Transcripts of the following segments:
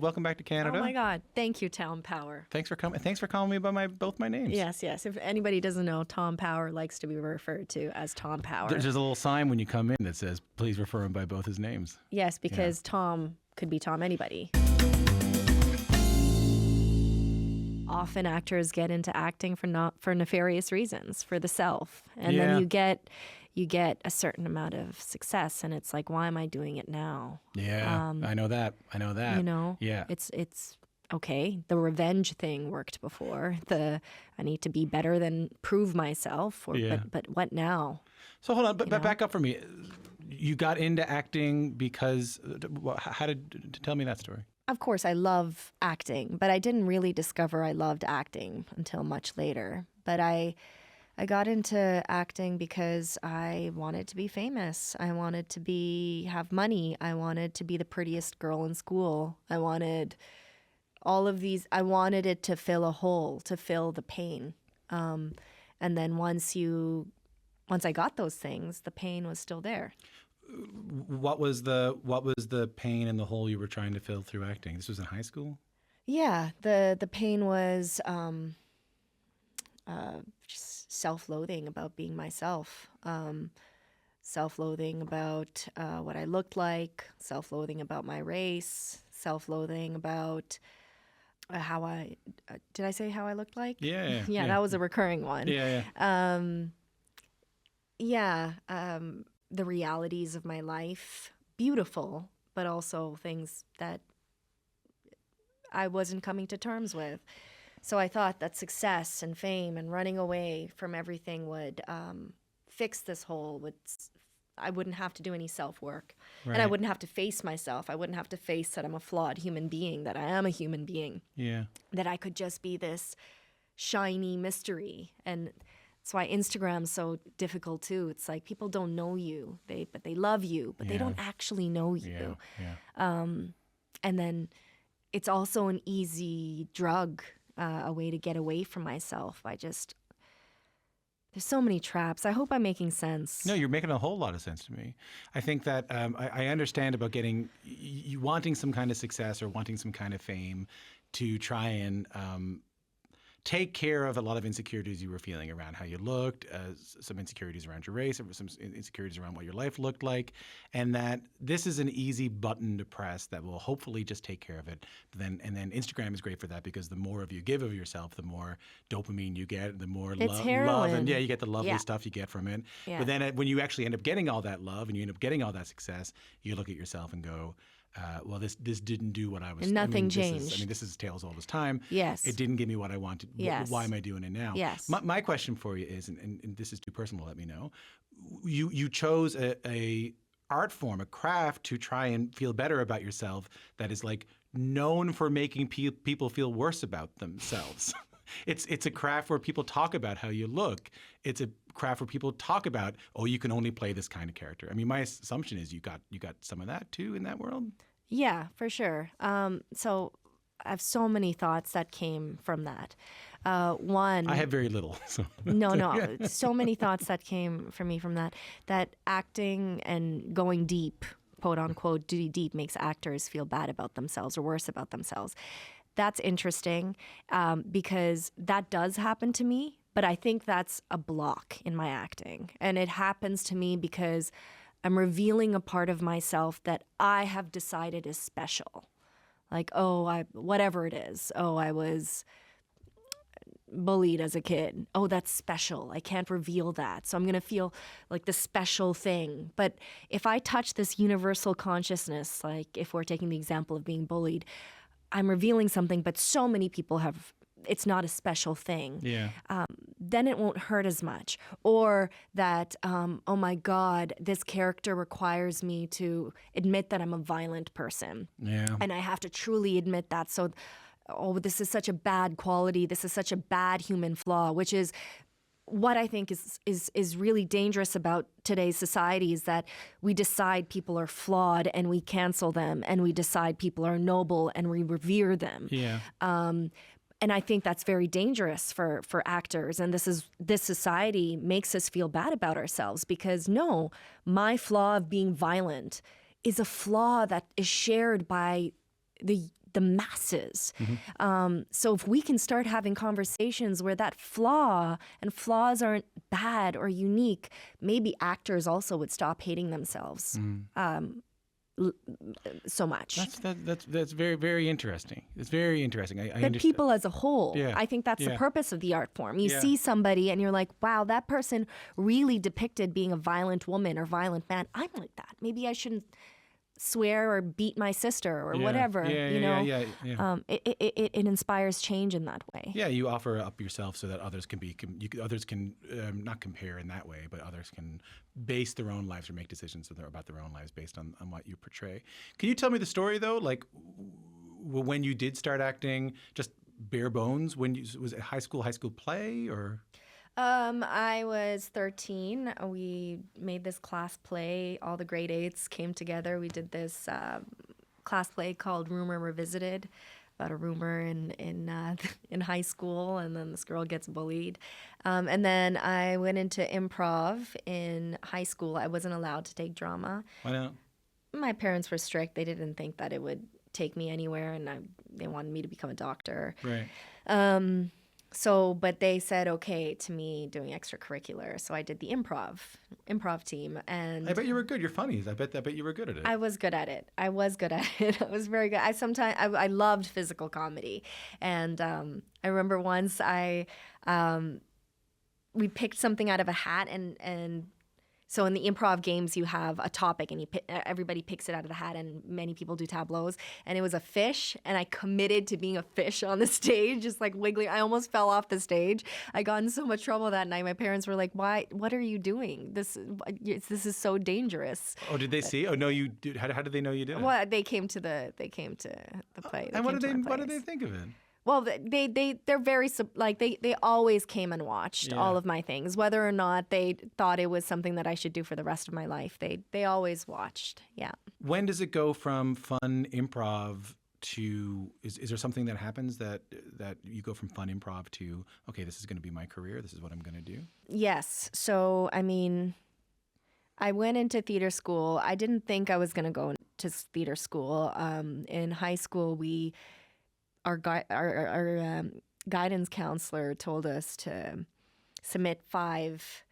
Welcome back to Canada. Oh my God. Thank you, Tom Power. Thanks for coming. Thanks for calling me by both my names. Yes. If anybody doesn't know, Tom Power likes to be referred to as Tom Power. There's a little sign when you come in that says, please refer him by both his names. Yes, because Tom could be Tom anybody. Often actors get into acting for nefarious reasons, for the self. And then you get a certain amount of success, and it's like, why am I doing it now? Yeah, I know that. You know? Yeah. It's okay. The revenge thing worked before. I need to be better than prove myself. But what now? So hold on, but back up for me. You got into acting because, tell me that story. Of course, I love acting, but I didn't really discover I loved acting until much later. But I got into acting because I wanted to be famous. I wanted to have money. I wanted to be the prettiest girl in school. I wanted all of these. I wanted it to fill a hole, to fill the pain. And then once I got those things, the pain was still there. What was the pain in the hole you were trying to fill through acting? This was in high school? Yeah, the pain was just self-loathing about being myself, self-loathing about what I looked like, self-loathing about my race, self-loathing about how I did I say how I looked like? Yeah. Yeah, that was a recurring one. The realities of my life, beautiful, but also things that I wasn't coming to terms with. So I thought that success and fame and running away from everything would fix this hole. I wouldn't have to do any self-work. Right. And I wouldn't have to face myself. I wouldn't have to face that I'm a flawed human being, that I am a human being. Yeah. That I could just be this shiny mystery. And that's why Instagram's so difficult too. It's like people don't know you, but they love you, but they don't actually know you. And then it's also an easy drug, a way to get away from myself. There's so many traps. I hope I'm making sense. No, you're making a whole lot of sense to me. I think that I understand about you wanting some kind of success or wanting some kind of fame to try and take care of a lot of insecurities you were feeling around how you looked, some insecurities around your race, some insecurities around what your life looked like, and that this is an easy button to press that will hopefully just take care of it. And then Instagram is great for that because the more of you give of yourself, the more dopamine you get, the more love, and you get the lovely stuff you get from it. Yeah. But then when you actually end up getting all that love and you end up getting all that success, you look at yourself and go, well, this didn't do what I was. And nothing changed. This is tales all this time. Yes. It didn't give me what I wanted. Yes. Why am I doing it now? Yes. My question for you is, and this is too personal, let me know. You chose a art form, a craft to try and feel better about yourself that is like known for making people feel worse about themselves. It's a craft where people talk about how you look. It's a craft where people talk about, oh, you can only play this kind of character. I mean, my assumption is you got some of that too in that world. Yeah, for sure. So I have so many thoughts that came from that. One, I have very little. So. No. So many thoughts that came from me from that. That acting and going deep, quote unquote, deep makes actors feel bad about themselves or worse about themselves. That's interesting because that does happen to me, but I think that's a block in my acting. And it happens to me because I'm revealing a part of myself that I have decided is special. Like, whatever it is. Oh, I was bullied as a kid. Oh, that's special. I can't reveal that. So I'm going to feel like the special thing. But if I touch this universal consciousness, like if we're taking the example of being bullied, I'm revealing something, but so many people it's not a special thing. Yeah. Then it won't hurt as much. Or that, oh my God, this character requires me to admit that I'm a violent person. Yeah. And I have to truly admit that. So, this is such a bad quality. This is such a bad human flaw, which is what I think is really dangerous about today's society is that we decide people are flawed and we cancel them, and we decide people are noble and we revere them. Yeah. And I think that's very dangerous for actors. And this society makes us feel bad about ourselves because no, my flaw of being violent is a flaw that is shared by the the masses. Mm-hmm. So if we can start having conversations where that flaws aren't bad or unique, maybe actors also would stop hating themselves so much. That's very, very interesting. It's very interesting. I That understand. people as a whole, Yeah. I think that's the Yeah. purpose of the art form. You Yeah. see somebody and you're like, wow, that person really depicted being a violent woman or violent man. I'm like that. Maybe I shouldn't swear or beat my sister or Yeah. whatever. Yeah, you yeah, know, yeah, yeah. It inspires change in that way. Yeah, you offer up yourself so that others can others can not compare in that way, but others can base their own lives or make decisions about their own lives based on what you portray. Can you tell me the story though? Like when you did start acting, just bare bones. Was it high school play or? I was 13. We made this class play. All the grade 8s came together. We did this class play called Rumor Revisited, about a rumor in high school, and then this girl gets bullied. And then I went into improv in high school. I wasn't allowed to take drama. Why not? My parents were strict. They didn't think that it would take me anywhere, and they wanted me to become a doctor. Right. But they said okay to me doing extracurricular. So I did the improv team, and I bet you were good. You're funny. I bet you were good at it. I was good at it. I was very good. I loved physical comedy, and I remember once we picked something out of a hat, and so in the improv games you have a topic and everybody picks it out of the hat, and many people do tableaus, and it was a fish, and I committed to being a fish on the stage, just like wiggling. I almost fell off the stage. I got in so much trouble that night. My parents were like, "Why? What are you doing? This is so dangerous." Oh, did they see? Oh no, you did. How did they know you did it? Well, they came to the play. And what did they think of it? Well, they're very they always came and watched all of my things, whether or not they thought it was something that I should do for the rest of my life. They always watched. Yeah. When does it go from fun improv to is there something that happens that you go from fun improv to okay, this is going to be my career. This is what I'm going to do. Yes. So I mean, I went into theater school. I didn't think I was going to go to theater school. In high school, our guidance counselor told us to submit 5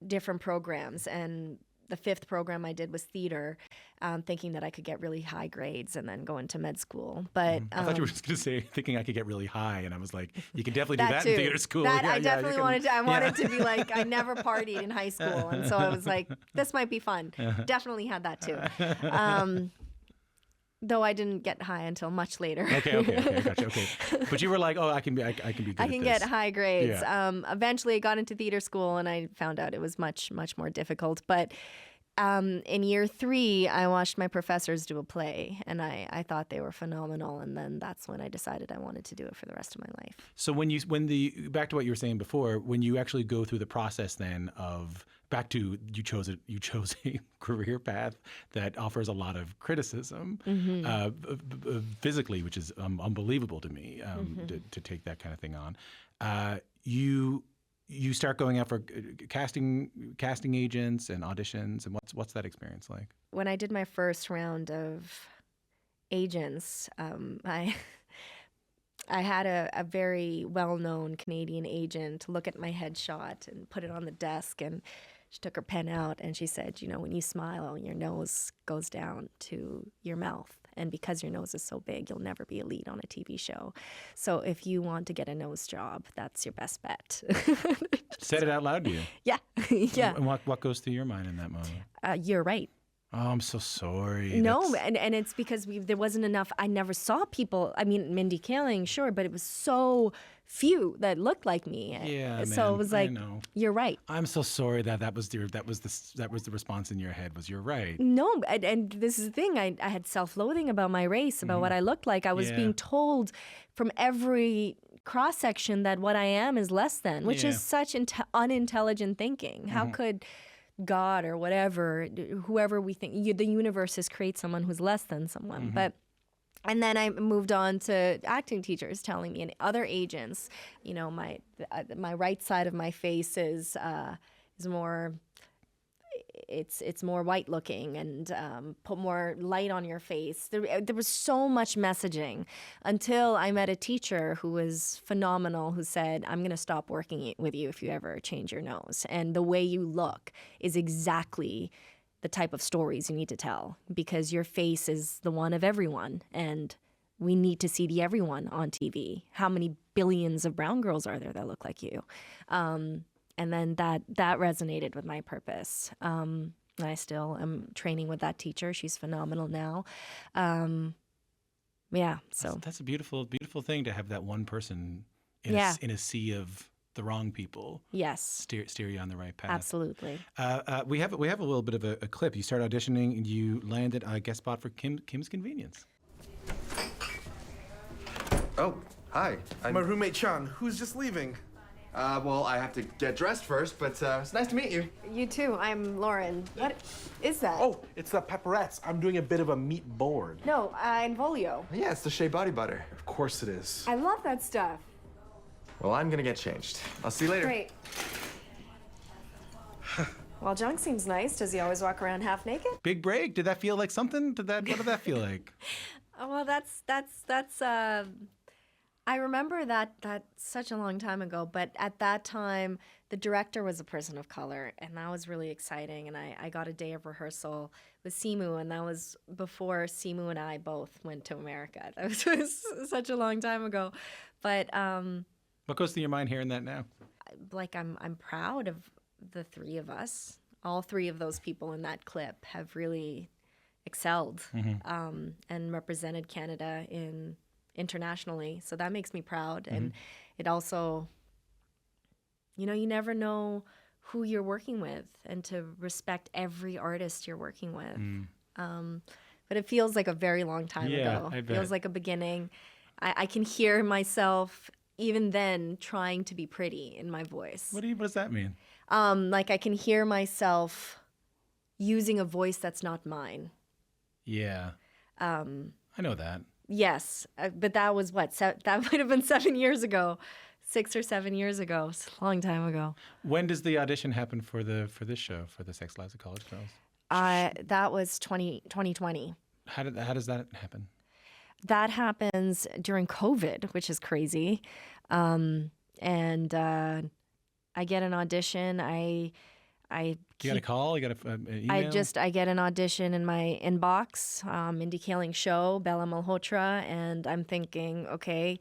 different programs, and the 5th program I did was theater, thinking that I could get really high grades and then go into med school. But I thought you were just going to say thinking I could get really high, and I was like, you can definitely do that too. in theater school. I definitely wanted to. I wanted to be like, I never partied in high school, and so I was like, this might be fun. Definitely had that too. Though I didn't get high until much later. Okay, gotcha. Okay, but you were like, oh, I can be good. I can get high grades. Yeah. Eventually, I got into theater school, and I found out it was much more difficult. But in year 3, I watched my professors do a play, and I thought they were phenomenal. And then that's when I decided I wanted to do it for the rest of my life. So back to what you were saying before, when you actually go through the process then of back to you chose a career path that offers a lot of criticism physically, which is unbelievable to me to take that kind of thing on. You start going out for casting agents and auditions, and what's that experience like? When I did my first round of agents, I had a very well-known Canadian agent look at my headshot and put it on the desk, and she took her pen out and she said, when you smile, your nose goes down to your mouth. And because your nose is so big, you'll never be a lead on a TV show. So if you want to get a nose job, that's your best bet. Said it out loud to you? Yeah. Yeah. And what goes through your mind in that moment? You're right. Oh, I'm so sorry. No, and it's because there wasn't enough. I never saw people. I mean, Mindy, Kaling, sure, but it was so few that looked like me. Yeah, so man, it was like, you're right. I'm so sorry that was the response in your head was you're right. No, and this is the thing. I had self-loathing about my race, about what I looked like. I was being told from every cross section that what I am is less than, which is such unintelligent thinking. How could God or whatever, whoever we think, the universe has created someone who's less than someone. And then I moved on to acting teachers telling me and other agents, my right side of my face is more, it's more white looking and put more light on your face. There was so much messaging until I met a teacher who was phenomenal, who said, I'm going to stop working with you if you ever change your nose. And the way you look is exactly the type of stories you need to tell, because your face is the one of everyone. And we need to see the everyone on TV. How many billions of brown girls are there that look like you? And then that resonated with my purpose. And I still am training with that teacher. She's phenomenal now. Yeah, so that's a beautiful, beautiful thing to have that one person in, in a sea of the wrong people. Yes, steer you on the right path. Absolutely. We have a little bit of a clip. You started auditioning and you landed a guest spot for Kim's Convenience. Oh, hi. My roommate Chung, who's just leaving. Well, I have to get dressed first, but it's nice to meet you. You too. I'm Lauren. What is that? Oh, it's the pepperettes. I'm doing a bit of a meat board. No, Involio. Yeah, it's the Shea Body Butter. Of course it is. I love that stuff. Well, I'm gonna get changed. I'll see you later. Great. Well, Junk seems nice. Does he always walk around half naked? Big break. Did that feel like something? What did that feel like? Well, that's I remember that such a long time ago, but at that time, the director was a person of color, and that was really exciting. And I got a day of rehearsal with Simu, and that was before Simu and I both went to America. That was such a long time ago. But what goes through your mind hearing that now? Like, I'm proud of the three of us. All three of those people in that clip have really excelled and represented Canada internationally. So that makes me proud. And it also, you never know who you're working with, and to respect every artist you're working with. But it feels like a very long time ago. I It bet. feels like a beginning. I can hear myself even then trying to be pretty in my voice. What does that mean? Like, I can hear myself using a voice that's not mine. Yeah. I know that. Yes, but that was that might have been 7 years ago, 6 or 7 years ago. It's a long time ago. When does the audition happen for this show, for the Sex Lives of College Girls? That was 2020. How does that happen? That happens during COVID, which is crazy. And I get an audition. You got a call? You got an email? I get an audition in my inbox, Mindy Kaling show, Bela Malhotra, and I'm thinking, okay,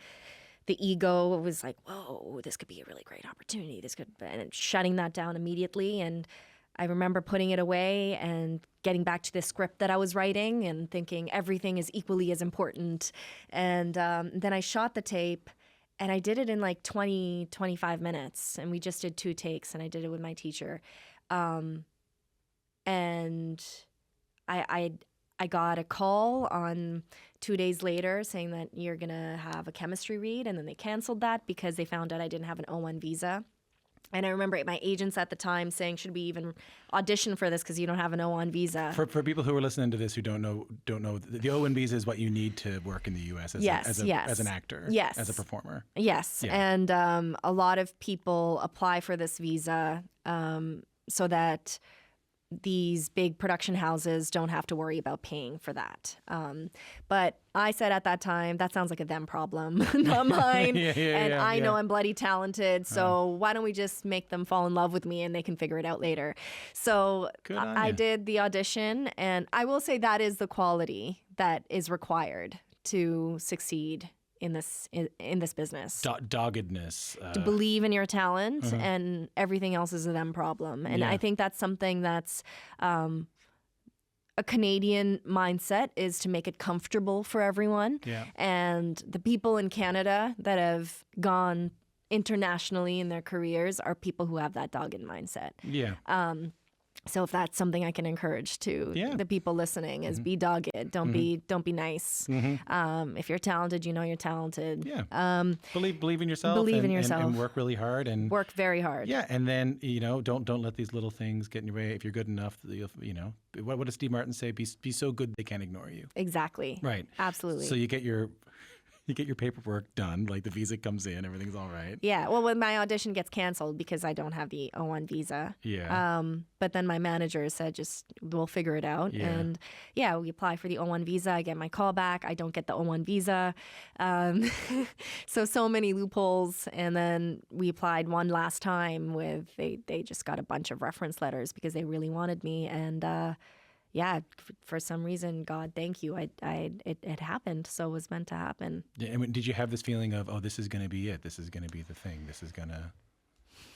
the ego was like, whoa, this could be a really great opportunity. And shutting that down immediately. And I remember putting it away and getting back to the script that I was writing and thinking everything is equally as important. And then I shot the tape. And I did it in like 20, 25 minutes. And we just did 2 takes, and I did it with my teacher. And I got a call on 2 days later saying that you're going to have a chemistry read. And then they canceled that because they found out I didn't have an O1 visa. And I remember my agents at the time saying, should we even audition for this because you don't have an O1 visa? For people who are listening to this who don't know, the O1 visa is what you need to work in the U.S. as an actor, as a performer. Yes, Yeah. And a lot of people apply for this visa so that these big production houses don't have to worry about paying for that. But I said at that time, that sounds like a them problem, not mine. I know I'm bloody talented, so why don't we just make them fall in love with me and they can figure it out later. So I did the audition, and I will say that is the quality that is required to succeed in this business. Doggedness. To believe in your talent, and everything else is a them problem. And I think that's something that's a Canadian mindset, is to make it comfortable for everyone. Yeah. And the people in Canada that have gone internationally in their careers are people who have that dogged mindset. Yeah. So if that's something I can encourage to the people listening, is be dogged. Don't be nice. If you're talented, you know you're talented. Yeah. Believe in yourself. Believe in yourself. And work really hard. And work very hard. Yeah. And then, don't let these little things get in your way. If you're good enough, what does Steve Martin say? Be so good they can't ignore you. Exactly. Right. Absolutely. So you get your You get your paperwork done, like the visa comes in, everything's all right. Yeah. Well, when my audition gets canceled because I don't have the O1 visa. Yeah. But then my manager said, just we'll figure it out. Yeah. And yeah, we apply for the O1 visa. I get my call back. I don't get the O1 visa. So many loopholes. And then we applied one last time with they just got a bunch of reference letters because they really wanted me. And yeah, for some reason, God, thank you. It happened. So it was meant to happen. Yeah, I mean, did you have this feeling of, oh, this is going to be it. This is going to be the thing. This is going to...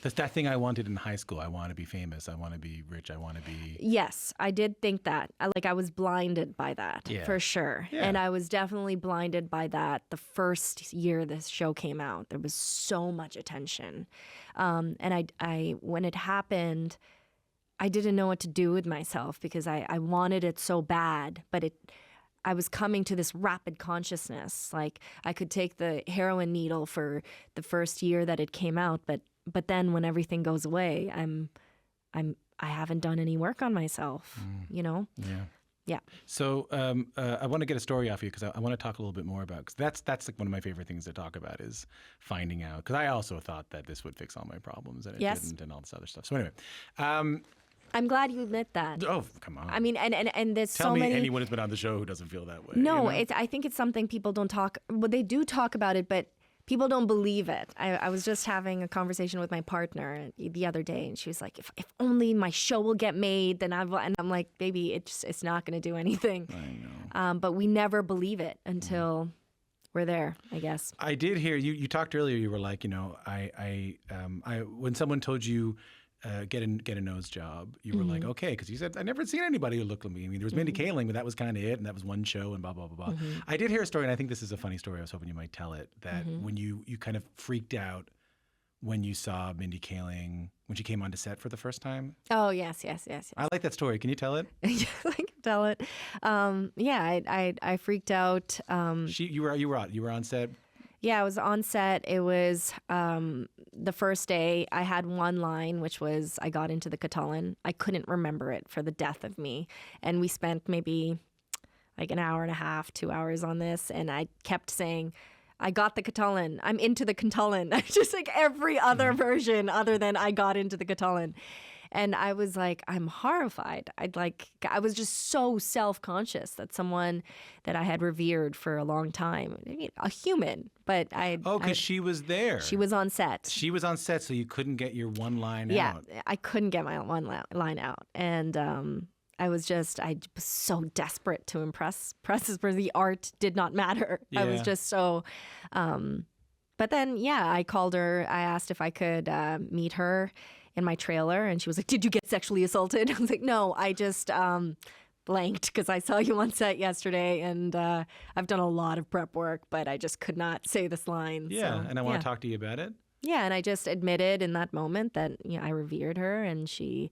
That's that thing I wanted in high school. I want to be famous. I want to be rich. I want to be... Yes, I did think that. I was blinded by that, for sure. Yeah. And I was definitely blinded by that the first year this show came out. There was so much attention. And I when it happened, I didn't know what to do with myself because I wanted it so bad, but I was coming to this rapid consciousness. Like I could take the heroin needle for the first year that it came out, but then when everything goes away, I haven't done any work on myself, you know? Yeah. Yeah. So I want to get a story off you because I want to talk a little bit more about, because that's like one of my favorite things to talk about is finding out, because I also thought that this would fix all my problems and it didn't and all this other stuff. So anyway. I'm glad you admit that. Oh, come on. I mean, and there's Tell so me many. anyone who's been on the show who doesn't feel that way. No, you know? I think it's something people don't talk. Well, they do talk about it, but people don't believe it. I was just having a conversation with my partner the other day, and she was like, "If only my show will get made, then I will." And I'm like, "Baby, it's not going to do anything." I know. But we never believe it until we're there, I guess. I did hear you talked earlier. You were like, you know, I when someone told you get a nose job, you were like, okay, because you said I never seen anybody who looked like me. I mean, there was Mindy Kaling, but that was kind of it, and that was one show, and blah blah blah blah. I did hear a story, and I think this is a funny story. I was hoping you might tell it. That when you kind of freaked out when you saw Mindy Kaling when she came onto set for the first time. Oh yes. I like that story. Can you tell it? I can tell it. Yeah, I freaked out. You were on set. Yeah, I was on set. It was the first day. I had one line, which was, I got into the Catalan. I couldn't remember it for the death of me. And we spent maybe like an hour and a half, 2 hours on this. And I kept saying, I got the Catalan. I'm into the Catalan. Just like every other version other than I got into the Catalan. And I was like, I'm horrified. I was just so self-conscious that someone that I had revered for a long time, a human, but because she was there. She was on set. She was on set, so you couldn't get your one line Yeah, out. I couldn't get my one line out. And I was so desperate to impress where the art did not matter. Yeah. I was just so... but then, yeah, I called her. I asked if I could meet her in my trailer, and she was like, "Did you get sexually assaulted?" I was like, "No, I just blanked because I saw you on set yesterday, and I've done a lot of prep work, but I just could not say this line." Yeah, so, and I want to talk to you about it. Yeah, and I just admitted in that moment that I revered her, and she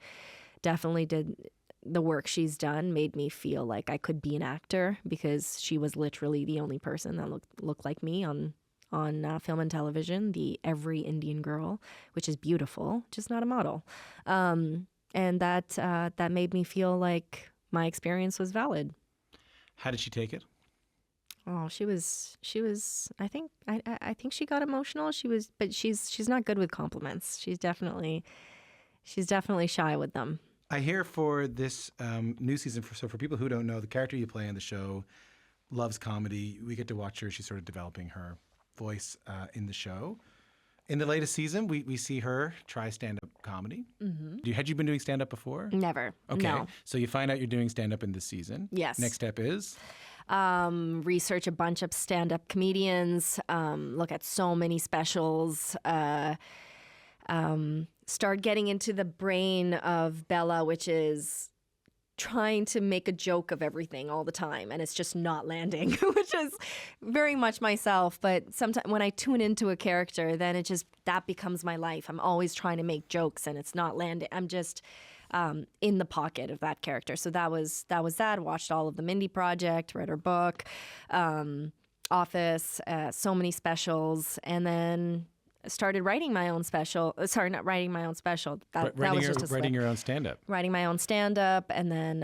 definitely did. The work she's done made me feel like I could be an actor because she was literally the only person that looked like me on film and television, the every Indian girl, which is beautiful, just not a model. And that made me feel like my experience was valid. How did she take it? Oh, she was. I think she got emotional. But she's not good with compliments. She's definitely shy with them. I hear for this new season, for people who don't know, the character you play on the show loves comedy. We get to watch her. She's sort of developing her voice in the show. In the latest season, we see her try stand-up comedy. Had you been doing stand-up before? Never. Okay. No. So you find out you're doing stand-up in this season. Yes. Next step is? Research a bunch of stand-up comedians, look at so many specials, start getting into the brain of Bela, which is trying to make a joke of everything all the time, and it's just not landing, which is very much myself. But sometimes when I tune into a character, then that becomes my life. I'm always trying to make jokes, and it's not landing. I'm just in the pocket of that character. So that was that. Watched all of the Mindy Project, read her book, Office, so many specials, and then started writing my own special. Sorry, not writing my own special. That was just a slip. Writing your own stand-up. Writing my own stand-up, and then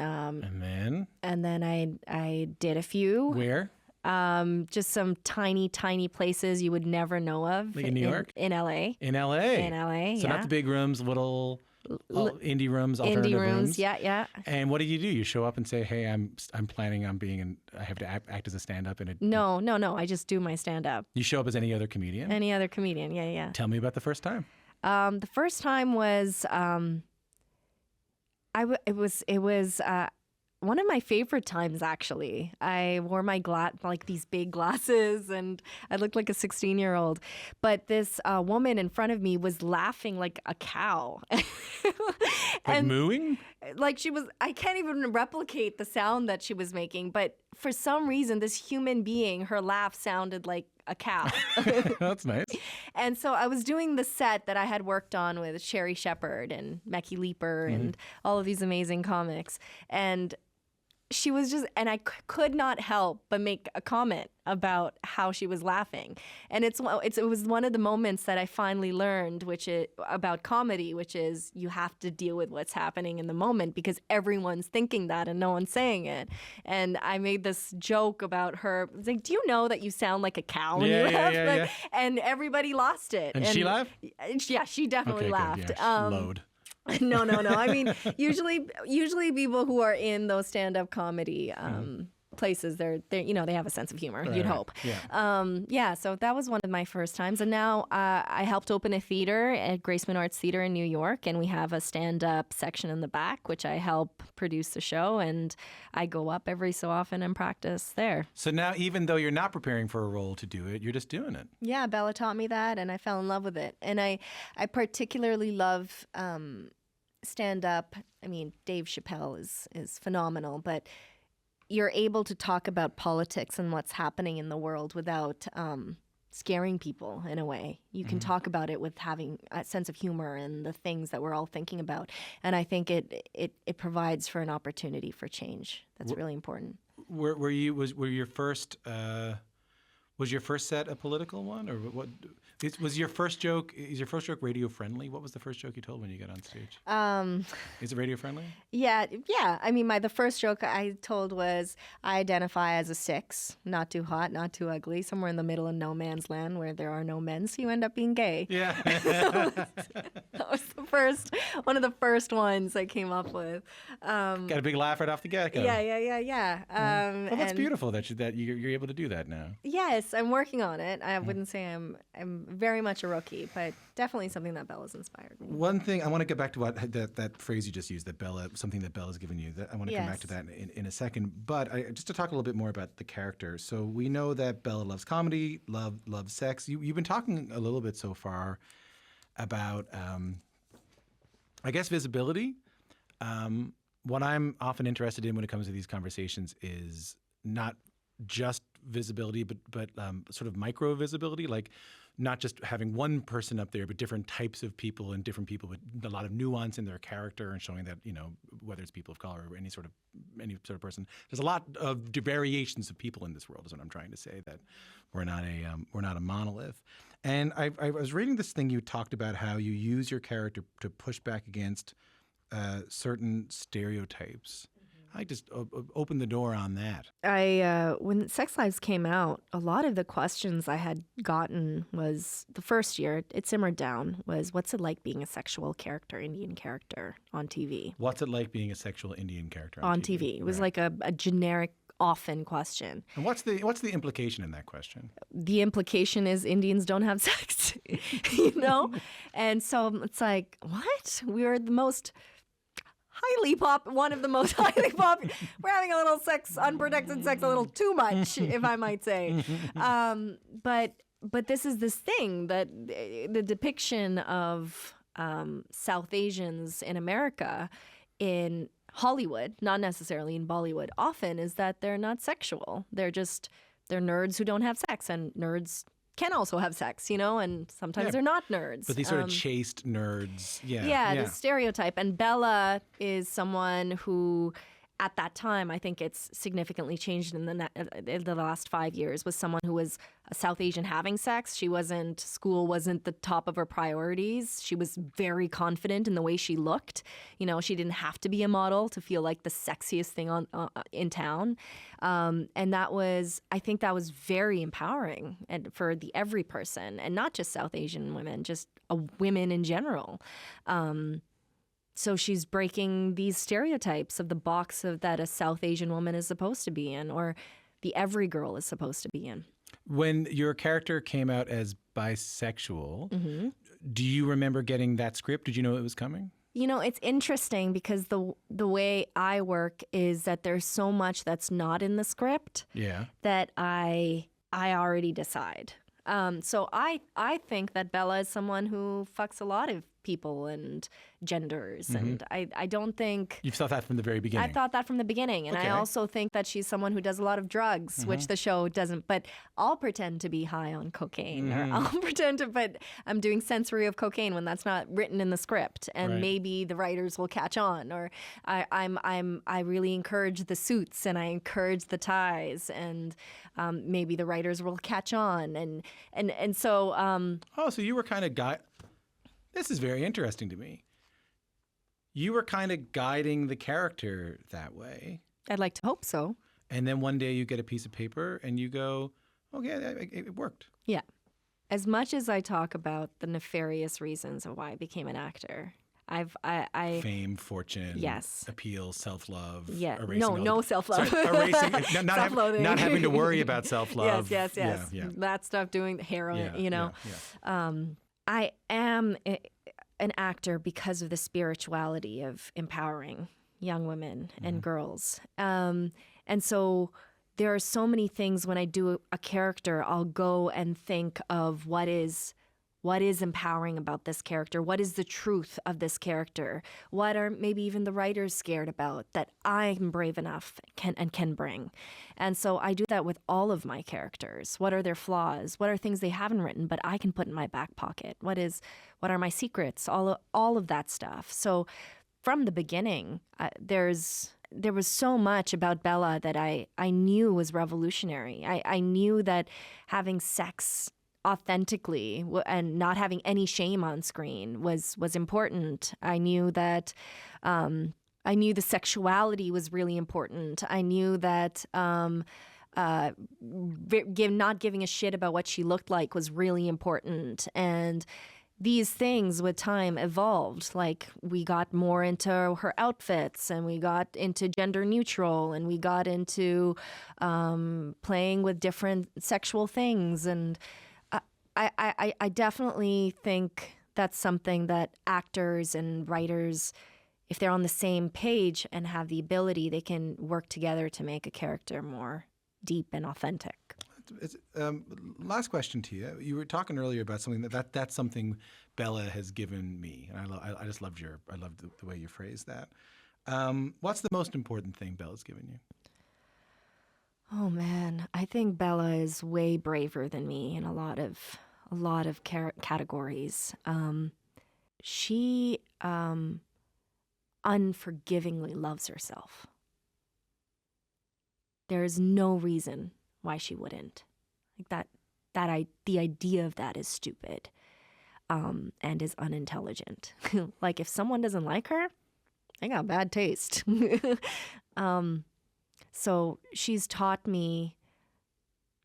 And then? I did a few. Where? Just some tiny, tiny places you would never know of. Like in New York? In LA. In LA? In LA, So yeah. not the big rooms, little indie rooms, alternative Indie rooms, yeah. And what do? You show up and say, hey, I'm planning on being I have to act as a stand-up in a... No. I just do my stand-up. You show up as any other comedian? Any other comedian, yeah. Tell me about the first time. The first time was it was one of my favorite times, actually. I wore my these big glasses, and I looked like a 16-year-old. But this woman in front of me was laughing like a cow. Like mooing? Like she was, I can't even replicate the sound that she was making. But for some reason, this human being, her laugh sounded like a cow. That's nice. And so I was doing the set that I had worked on with Sherry Shepherd and Mecky Leeper and all of these amazing comics. And she was just, and I could not help but make a comment about how she was laughing. And it was one of the moments that I finally learned, about comedy, which is you have to deal with what's happening in the moment because everyone's thinking that and no one's saying it. And I made this joke about her. It's like, do you know that you sound like a cow when you laugh? Yeah. And everybody lost it. And she laughed? Yeah, she definitely Okay, laughed. good. Yeah, load. No. I mean, usually people who are in those stand-up comedy places, they have a sense of humor. You'd hope. Yeah. So that was one of my first times, and now I helped open a theater at Graceman Arts Theater in New York, and we have a stand-up section in the back, which I help produce the show, and I go up every so often and practice there. So now, even though you're not preparing for a role to do it, you're just doing it. Yeah, Bela taught me that, and I fell in love with it. And I particularly love stand-up. I mean, Dave Chappelle is phenomenal, but you're able to talk about politics and what's happening in the world without scaring people in a way. You can talk about it with having a sense of humor and the things that we're all thinking about. And I think it provides for an opportunity for change. That's really important. Was your first set a political one, or what? Was your first joke? Is your first joke radio friendly? What was the first joke you told when you got on stage? Is it radio friendly? Yeah. I mean, the first joke I told was I identify as a 6, not too hot, not too ugly, somewhere in the middle of no man's land where there are no men, so you end up being gay. Yeah. That was one of the first ones I came up with. Got a big laugh right off the get-go. Yeah. Well, that's beautiful that you're able to do that now. Yes, I'm working on it. I wouldn't say I'm very much a rookie, but definitely something that Bela's inspired me. One thing I want to get back to that phrase you just used, something that Bela's given you. I want to come back to that in a second. But just to talk a little bit more about the character. So we know that Bela loves comedy, loves sex. You've been talking a little bit so far about, I guess, visibility. What I'm often interested in when it comes to these conversations is not just visibility, but sort of micro visibility, like not just having one person up there, but different types of people and different people with a lot of nuance in their character, and showing that, whether it's people of color or any sort of person, there's a lot of variations of people in this world, is what I'm trying to say, that we're not a monolith. And I was reading this thing you talked about, how you use your character to push back against certain stereotypes. I just opened the door on that. When Sex Lives came out, a lot of the questions I had gotten was, the first year, it simmered down, was what's it like being a sexual character, Indian character on TV? What's it like being a sexual Indian character on TV? It was like a generic, often question. And what's the implication in that question? The implication is Indians don't have sex, And so it's like, what? We're the most... one of the most highly popular. We're having a little unprotected sex, a little too much, if I might say. But this is this thing that the depiction of South Asians in America in Hollywood, not necessarily in Bollywood, often is that they're not sexual. They're nerds who don't have sex, and nerds can also have sex, and sometimes they're not nerds. But these sort of chaste nerds. Yeah, the stereotype. And Bela is someone who at that time, I think it's significantly changed in the last 5 years, was someone who was a South Asian having sex. School wasn't the top of her priorities. She was very confident in the way she looked. You know, she didn't have to be a model to feel like the sexiest thing in town. And I think that was very empowering and for every person, and not just South Asian women, just women in general. So she's breaking these stereotypes of the box that a South Asian woman is supposed to be in, or the every girl is supposed to be in. When your character came out as bisexual, Mm-hmm. do you remember getting that script? Did you know it was coming? You know, it's interesting because the way I work is that there's so much that's not in the script Yeah. that I already decide. So I think that Bela is someone who fucks a lot of people and genders, and I don't think You've thought that from the very beginning. I thought that from the beginning, and Okay. I also think that she's someone who does a lot of drugs, which the show doesn't. But I'll pretend to be high on cocaine, or I'll pretend to, but I'm doing sensory of cocaine when that's not written in the script, and Right. maybe the writers will catch on. Or I really encourage the suits and I encourage the ties, and maybe the writers will catch on, and so. Oh, so you were kind of This is very interesting to me. You were kind of guiding the character that way. I'd like to hope so. And then one day you get a piece of paper and you go, okay, it worked. Yeah. As much as I talk about the nefarious reasons of why I became an actor, I Fame, fortune, Yes. appeal, self-love. Yeah. Erasing No self-love. Sorry, erasing, Self-loathing. not having to worry about self-love. Yes. Yeah. That stuff, doing heroin, Yeah. I am an actor because of the spirituality of empowering young women and girls. And so there are so many things when I do a character, I'll go and think of what is empowering about this character? What is the truth of this character? What are maybe even the writers scared about that I'm brave enough can bring? And so I do that with all of my characters. What are their flaws? What are things they haven't written but I can put in my back pocket? What are my secrets? All of that stuff. So from the beginning, there was so much about Bela that I knew was revolutionary. I knew that having sex authentically and not having any shame on screen was important. I knew that the sexuality was really important. I knew that not giving a shit about what she looked like was really important. And these things with time evolved. Like we got more into her outfits, and we got into gender neutral, and we got into playing with different sexual things. And I definitely think that's something that actors and writers, if they're on the same page and have the ability, they can work together to make a character more deep and authentic. Last question to you. You were talking earlier about something that's something Bela has given me, and I just loved the way you phrased that. What's the most important thing Bela's given you? Oh man, I think Bela is way braver than me in a lot of categories. She unforgivingly loves herself. There is no reason why she wouldn't. Like the idea of that is stupid, and is unintelligent. Like if someone doesn't like her, they got bad taste. So she's taught me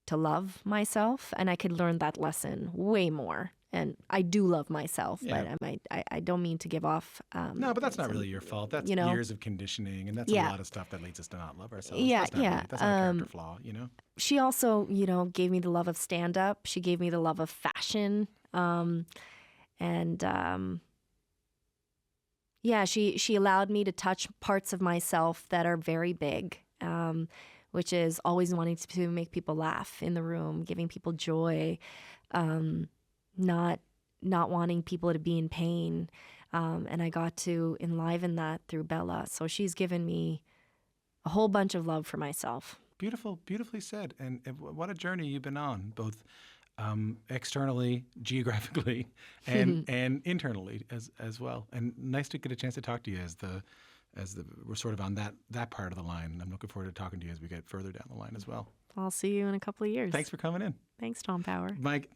to love myself, and I could learn that lesson way more. And I do love myself, Yeah. but I don't mean to give off. No, but that's not really your fault. That's years of conditioning, and that's a lot of stuff that leads us to not love ourselves. That's not a character flaw, you know? She also, gave me the love of stand-up. She gave me the love of fashion. She allowed me to touch parts of myself that are very big, which is always wanting to make people laugh in the room, giving people joy, not wanting people to be in pain. And I got to enliven that through Bela. So she's given me a whole bunch of love for myself. Beautifully said. And what a journey you've been on, both externally, geographically, and internally as well. And nice to get a chance to talk to you as the we're sort of on that part of the line. And I'm looking forward to talking to you as we get further down the line as well. I'll see you in a couple of years. Thanks for coming in. Thanks, Tom Power. Mike,